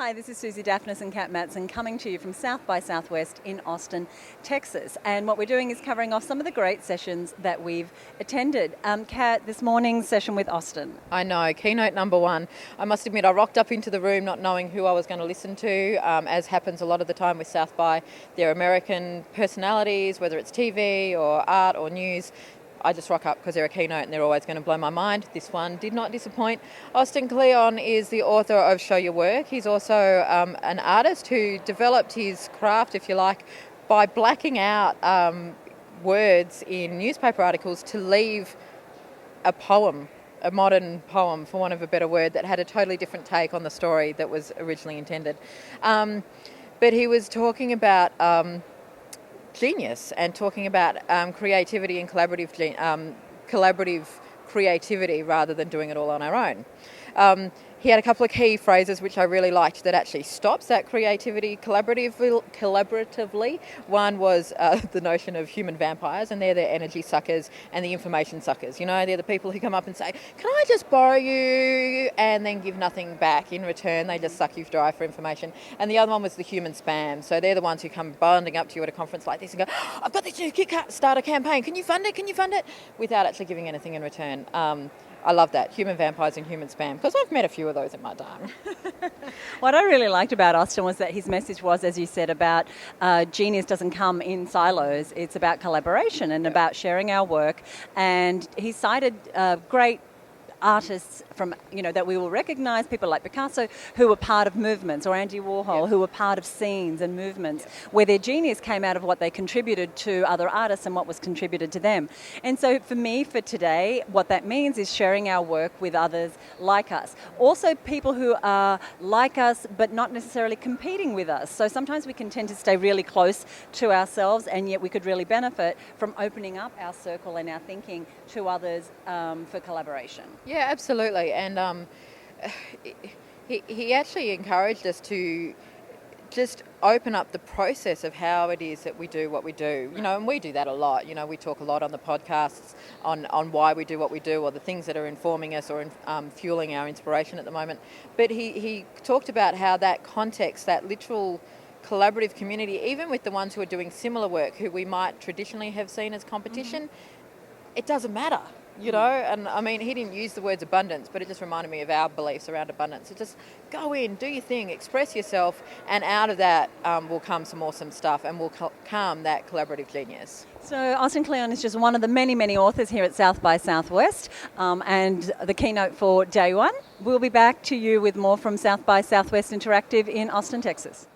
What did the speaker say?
Hi, this is Suzi, Dafnis and Matson coming to you from South by Southwest in Austin, Texas. And what we're doing is covering off some of the great sessions that we've attended. Kat, this morning's session with Austin. I know, keynote number one. I must admit, I rocked up into the room not knowing who I was going to listen to, as happens a lot of the time with South by. They're American personalities, whether it's TV or art or news. I just rock up because they're a keynote and they're always going to blow my mind. This one did not disappoint. Austin Kleon is the author of Show Your Work. He's also an artist who developed his craft, if you like, by blacking out words in newspaper articles to leave a poem, a modern poem, for want of a better word, that had a totally different take on the story that was originally intended. But he was talking about genius and talking about creativity and collaborative creativity rather than doing it all on our own. He had a couple of key phrases which I really liked that actually stops that creativity collaboratively. One was the notion of human vampires, and they're the energy suckers and the information suckers. You know, they're the people who come up and say, "Can I just borrow you?" and then give nothing back in return. They just suck you dry for information. And the other one was the human spam. So they're the ones who come bonding up to you at a conference like this and go, "I've got this new Kickstarter campaign. Can you fund it? Can you fund it?" without actually giving anything in return. I love that, human vampires and human spam, because I've met a few of those in my time. What I really liked about Austin was that his message was, as you said, about genius doesn't come in silos. It's about collaboration and about sharing our work. And he cited great artists from, that we will recognise, people like Picasso, who were part of movements, or Andy Warhol, who were part of scenes and movements, where their genius came out of what they contributed to other artists and what was contributed to them. And so for me, for today, what that means is sharing our work with others like us. Also people who are like us, but not necessarily competing with us. So sometimes we can tend to stay really close to ourselves, and yet we could really benefit from opening up our circle and our thinking to others for collaboration. Yeah, absolutely. And he actually encouraged us to just open up the process of how it is that we do what we do. And we do that a lot. We talk a lot on the podcasts on why we do what we do, or the things that are informing us or fueling our inspiration at the moment. But he talked about how that context, that literal collaborative community, even with the ones who are doing similar work, who we might traditionally have seen as competition, it doesn't matter. And I mean, he didn't use the words abundance, but it just reminded me of our beliefs around abundance. So just go in, do your thing, express yourself, and out of that will come some awesome stuff, and will come that collaborative genius. So Austin Kleon is just one of the many, many authors here at South by Southwest, and the keynote for day one. We'll be back to you with more from South by Southwest Interactive in Austin, Texas.